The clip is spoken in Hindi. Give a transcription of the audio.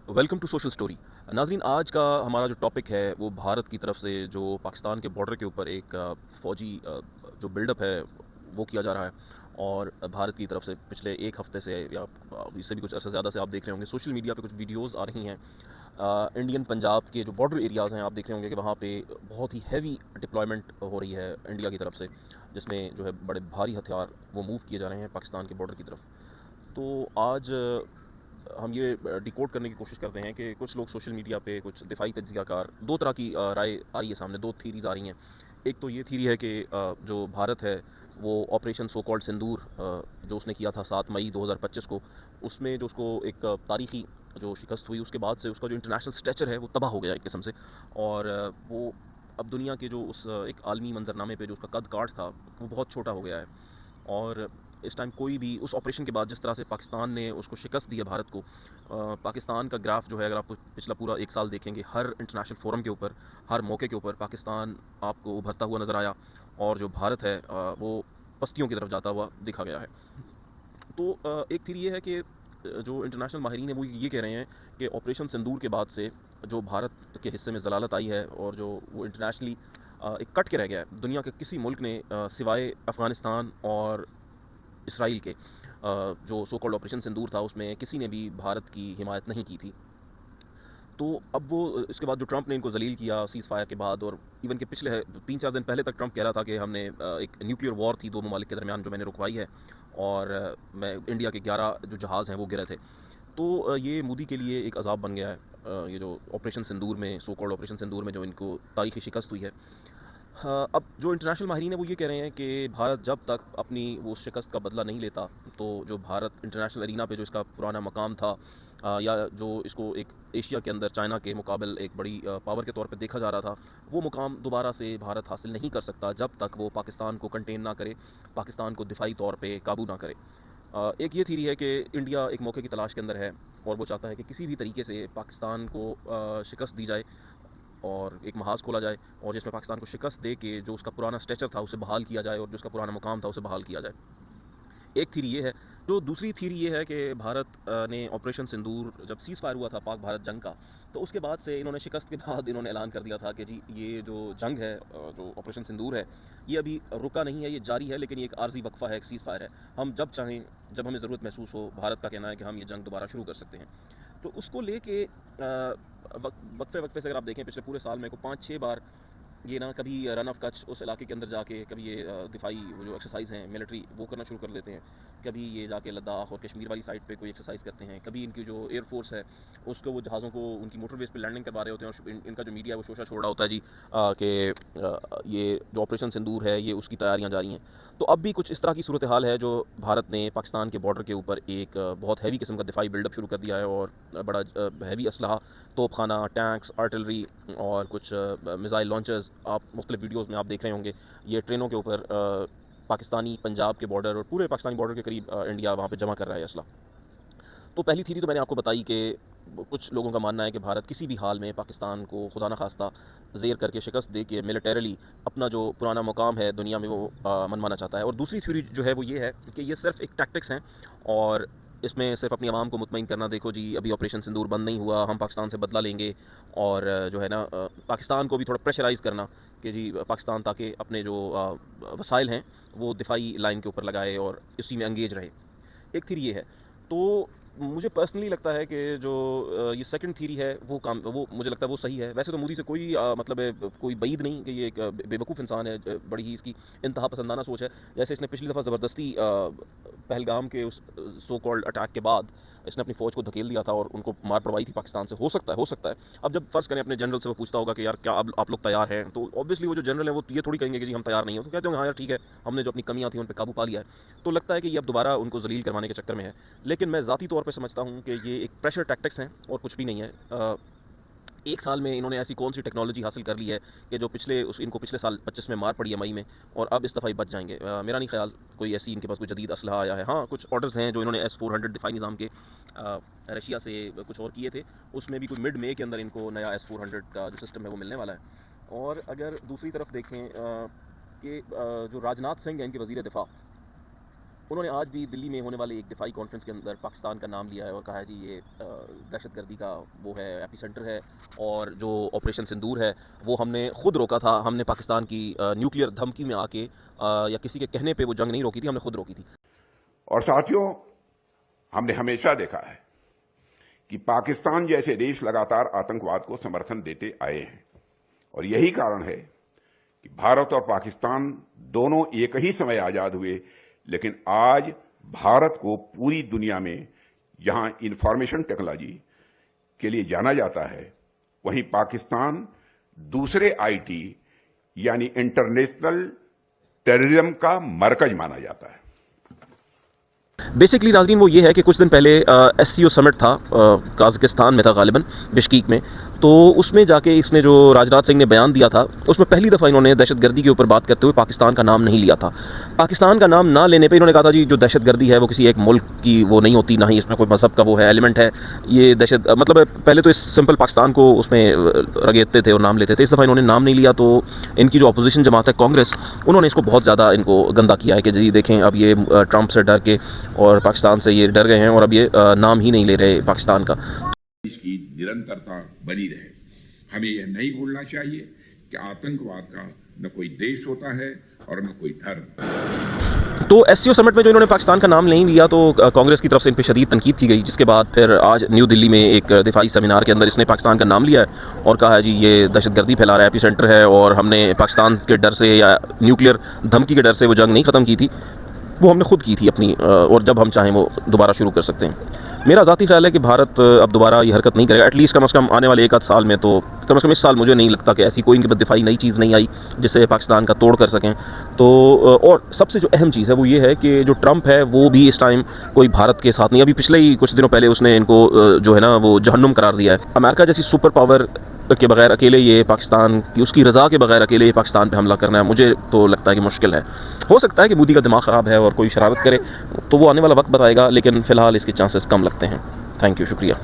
Welcome to social story. नाजरीन, आज का हमारा जो टॉपिक है वो भारत की तरफ से जो पाकिस्तान के बॉर्डर के ऊपर एक फ़ौजी जो बिल्डअप है वो किया जा रहा है। और भारत की तरफ से पिछले एक हफ्ते से या इससे भी कुछ अर्सा ज़्यादा से आप देख रहे होंगे सोशल मीडिया पे कुछ वीडियोस आ रही हैं। इंडियन पंजाब के जो बॉर्डर एरियाज़ हैं आप देख रहे होंगे कि वहाँ पे बहुत ही हैवी डिप्लॉयमेंट हो रही है इंडिया की तरफ से, जिसमें जो है बड़े भारी हथियार वो मूव किए जा रहे हैं पाकिस्तान के बॉर्डर की तरफ। तो आज हम ये डिकोड करने की कोशिश करते हैं कि कुछ लोग सोशल मीडिया पे कुछ दिफाई तज्जियाकार दो तरह की राय आ रही है सामने, दो थीरीज आ रही हैं। एक तो ये थीरी है कि जो भारत है वो ऑपरेशन सो कॉल्ड सिंदूर जो उसने किया था 7 मई 2025 को, उसमें जो उसको एक तारीखी जो शिकस्त हुई उसके बाद से उसका जो इंटरनेशनल स्टेचर है वो तबाह हो गया एक किस्म से। और वो अब दुनिया के जो उस एक आलमी मंजरनामे पे जो उसका कद काठ था वो बहुत छोटा हो गया है। और इस टाइम कोई भी उस ऑपरेशन के बाद जिस तरह से पाकिस्तान ने उसको शिकस्त दी है भारत को, पाकिस्तान का ग्राफ जो है अगर आप पिछला पूरा एक साल देखेंगे हर इंटरनेशनल फोरम के ऊपर, हर मौके के ऊपर पाकिस्तान आपको उभरता हुआ नज़र आया। और जो भारत है वो पस्तियों की तरफ जाता हुआ दिखा गया है। तो एक थीरी ये है कि जो इंटरनेशनल माहिरीन है वो ये कह रहे हैं कि ऑपरेशन सिंदूर के बाद से जो भारत के हिस्से में ज़लालत आई है और जो वो इंटरनेशनली एक कट के रह गया है, दुनिया के किसी मुल्क ने सिवाय अफ़गानिस्तान और इसराइल के जो सो कॉल्ड ऑपरेशन सिंदूर था उसमें किसी ने भी भारत की हिमायत नहीं की थी। तो अब वो इसके बाद जो ट्रंप ने इनको जलील किया सीज़ फायर के बाद, और इवन के पिछले 3-4 दिन पहले तक ट्रंप कह रहा था कि हमने एक न्यूक्लियर वॉर थी दो ममालिक के दरमियान जो मैंने रुकवाई है। और मैं इंडिया के 11 जो जहाज़ हैं वो गिरे थे। तो ये मोदी के लिए एक अजाब बन गया है। ये जो ऑपरेशन सिंदूर में, सो कॉल्ड ऑपरेशन सिंदूर में जो इनको तारीखी शिकस्त हुई है। हाँ, अब जो इंटरनेशनल माहिरीन है वो ये कह रहे हैं कि भारत जब तक अपनी वो शिकस्त का बदला नहीं लेता, तो जो भारत इंटरनेशनल एरिना पे जो इसका पुराना मकाम था, या जो इसको एक एशिया के अंदर चाइना के मुकाबल एक बड़ी पावर के तौर पे देखा जा रहा था, वो मुकाम दोबारा से भारत हासिल नहीं कर सकता जब तक वो पाकिस्तान को कंटेन ना करे, पाकिस्तान को दिफाई तौर पे काबू ना करे। एक ये थीरी है कि इंडिया एक मौके की तलाश के अंदर है और वो चाहता है कि किसी भी तरीके से पाकिस्तान को शिकस्त दी जाए और एक महाज खोला जाए और जिसमें पाकिस्तान को शिकस्त दे के जो उसका पुराना स्ट्रेचर था उसे बहाल किया जाए और जो उसका पुराना मुकाम था उसे बहाल किया जाए। एक थीरी ये है। जो दूसरी थीरी ये है कि भारत ने ऑपरेशन सिंदूर जब सीज़ फायर हुआ था पाक भारत जंग का, तो उसके बाद से इन्होंने शिकस्त के बाद इन्होंने ऐलान कर दिया था कि जी ये जो जंग है, जो ऑपरेशन सिंदूर है, ये अभी रुका नहीं है, ये जारी है, लेकिन ये एक आर्जी वक्फा है, एक सीज़ फायर है। हम जब चाहें, जब हमें ज़रूरत महसूस हो, भारत का कहना है कि हम ये जंग दोबारा शुरू कर सकते हैं। तो उसको लेके वक्फे वक्फे से अगर आप देखें पिछले पूरे साल में को 5-6 बार ये ना कभी रन ऑफ कच्छ उस इलाके के अंदर जाके कभी ये दिफाई वो जो एक्सरसाइज हैं मिलिट्री वो करना शुरू कर देते हैं। कभी ये जाके लद्दाख और कश्मीर वाली साइड पे कोई एक्सरसाइज करते हैं। कभी इनकी जो एयरफोर्स है उसको वो जहाज़ों को उनकी मोटरवेज पे लैंडिंग करवा रहे होते हैं और इनका जो मीडिया है वो शोशा छोड़ रहा होता है जी कि ये जो ऑपरेशन सिंदूर है ये उसकी तैयारियां जारी हैं। तो अब भी कुछ इस तरह की सूरत हाल है जो भारत ने पाकिस्तान के बॉर्डर के ऊपर एक बहुत हैवी किस्म का दिफाई बिल्डअप शुरू कर दिया है और बड़ा हैवी असलहा, तोपखाना, टैंक्स, आर्टिलरी और कुछ मिसाइल लॉन्चर्स आप मुख्तलिफ वीडियोज़ में आप देख रहे होंगे। ये ट्रेनों के ऊपर पाकिस्तानी पंजाब के बॉर्डर और पूरे पाकिस्तानी बॉर्डर के करीब इंडिया वहाँ पे जमा कर रहा है असला। तो पहली थीरी तो मैंने आपको बताई कि कुछ लोगों का मानना है कि भारत किसी भी हाल में पाकिस्तान को खुदा न खास्ता ज़ेर करके शिकस्त दे के मिलिटरीली अपना जो पुराना मुकाम है दुनिया में वो मनवाना चाहता है। और दूसरी थ्योरी जो है वो ये है कि ये सिर्फ एक टैक्टिक्स हैं और इसमें सिर्फ अपनी आवाम को मुतमईन करना, देखो जी अभी ऑपरेशन सिंदूर बंद नहीं हुआ, हम पाकिस्तान से बदला लेंगे। और जो है ना पाकिस्तान को भी थोड़ा प्रेशराइज़ करना कि जी पाकिस्तान ताकि अपने जो वसाइल हैं वो दिफाई लाइन के ऊपर लगाए और इसी में एंगेज रहे। एक थीरी ये है। तो मुझे पर्सनली लगता है कि जो ये सेकंड थीरी है वो मुझे लगता है वो सही है। वैसे तो मोदी से कोई मतलब है कोई बईद नहीं कि ये एक बेवकूफ़ इंसान है, बड़ी ही इसकी इंतहा पसंदाना सोच है। जैसे इसने पिछली दफ़ा ज़बरदस्ती पहलगाम के उस सो कॉल्ड अटैक के बाद इसने अपनी फ़ौज को धकेल दिया था और उनको मार पड़वाई थी पाकिस्तान से। हो सकता है। अब जब फ़र्ज़ करें अपने जनरल से वो पूछता होगा कि यार क्या अब आप लोग तैयार हैं, तो ऑब्वियसली वो जो जनरल है वो ये थोड़ी कहेंगे कि जी हम तैयार नहीं हैं। तो कहते होंगे हाँ यार ठीक है, हमने जो अपनी कमियाँ थी उन पे काबू पा लिया है। तो लगता है कि ये अब दोबारा उनको ज़लील करवाने के चक्कर में है। लेकिन मैं ज़ाती तौर पे समझता हूँ कि ये एक प्रेशर टैक्टिक्स हैं और कुछ भी नहीं है। एक साल में इन्होंने ऐसी कौन सी टेक्नोलॉजी हासिल कर ली है कि जो इनको पिछले साल 25 में मार पड़ी है मई में, और अब इस दफ़ा ही बच जाएंगे। मेरा नहीं ख्याल कोई ऐसी इनके पास कोई जदीद असलहा आया है। हाँ, कुछ ऑर्डर्स हैं जो इन्होंने S-400 दिफाई निज़ाम के रशिया से कुछ और किए थे, उसमें भी कोई मिड मे के अंदर इनको नया S-400 का जो सिस्टम है वो मिलने वाला है। और अगर दूसरी तरफ देखें कि जो राजनाथ सिंह हैं इनके वज़ीर दिफा, उन्होंने आज भी दिल्ली में होने वाले एक दिफाई कॉन्फ्रेंस के अंदर पाकिस्तान का नाम लिया है और कहा है जी ये दहशतगर्दी का वो है, एपिसेंटर है, और जो ऑपरेशन सिंदूर है वो हमने खुद रोका था। हमने पाकिस्तान की न्यूक्लियर धमकी में आके या किसी के कहने पे वो जंग नहीं रोकी थी, हमने खुद रोकी थी। और साथियों, हमने हमेशा देखा है कि पाकिस्तान जैसे देश लगातार आतंकवाद को समर्थन देते आए हैं, और यही कारण है कि भारत और पाकिस्तान दोनों एक ही समय आजाद हुए, लेकिन आज भारत को पूरी दुनिया में जहां इंफॉर्मेशन टेक्नोलॉजी के लिए जाना जाता है, वहीं पाकिस्तान दूसरे आईटी यानी इंटरनेशनल टेररिज्म का मरकज माना जाता है। बेसिकली नाज़रीन वो ये है कि कुछ दिन पहले SCO समिट था, काज़किस्तान में था गालिबन, बिश्कीक में। तो उसमें जाके इसने जो राजनाथ सिंह ने बयान दिया था, उसमें पहली दफ़ा इन्होंने दहशतगर्दी के ऊपर बात करते हुए पाकिस्तान का नाम नहीं लिया था। पाकिस्तान का नाम ना लेने पे इन्होंने कहा था जी जो दहशतगर्दी है वो किसी एक मुल्क की वो नहीं होती, ना ही इसमें कोई मज़हब का वो है एलिमेंट है। ये दहशत मतलब पहले तो इस सिंपल पाकिस्तान को उसमें रगेदते थे और नाम लेते थे। इस दफ़ा इन्होंने नाम नहीं लिया, तो इनकी जो अपोजिशन जमात है कांग्रेस, उन्होंने इसको बहुत ज़्यादा इनको गंदा किया है कि जी देखें अब ये ट्रंप से डर के और पाकिस्तान से ये डर गए हैं और अब ये नाम ही नहीं ले रहे पाकिस्तान का। इसकी निरंतरता बनी रहे। हमें यह नहीं भूलना चाहिए कि आतंकवाद का न कोई देश होता है और न कोई धर्म। तो SCO समिट में जो इन्होंने पाकिस्तान का नाम नहीं लिया, तो कांग्रेस की तरफ से इन पर शदीद तनकीद की गई, जिसके बाद फिर आज न्यू दिल्ली में एक दिफाई सेमिनार के अंदर इसने पाकिस्तान का नाम लिया है और कहा है जी ये दहशतगर्दी फैला रहा है, एपिसेंटर है, और हमने पाकिस्तान के डर से या न्यूक्लियर धमकी के डर से वो जंग नहीं ख़त्म की थी, वो हमने खुद की थी अपनी, और जब हम चाहें वो दोबारा शुरू कर सकते हैं। मेरा ज़ाती ख्याल है कि भारत अब दोबारा ये हरकत नहीं करेगा, एटलीस्ट कम से कम आने वाले एक आध साल में। तो कम से कम इस साल मुझे नहीं लगता कि ऐसी कोई इनके दिफाई नई चीज़ नहीं आई जिससे पाकिस्तान का तोड़ कर सकें। तो और सबसे जो अहम चीज़ है वो ये है कि जो ट्रंप है वो भी इस टाइम कोई भारत के साथ नहीं। अभी पिछले ही कुछ दिनों पहले उसने इनको जो है ना वो जहन्नुम करार दिया है। अमेरिका जैसी सुपर पावर के बगैर अकेले ये पाकिस्तान की, उसकी रज़ा के बगैर अकेले ये पाकिस्तान पे हमला करना है, मुझे तो लगता है कि मुश्किल है। हो सकता है कि मोदी का दिमाग ख़राब है और कोई शरारत करे, तो वो आने वाला वक्त बताएगा, लेकिन फ़िलहाल इसके चांसेस कम लगते हैं। थैंक यू, शुक्रिया।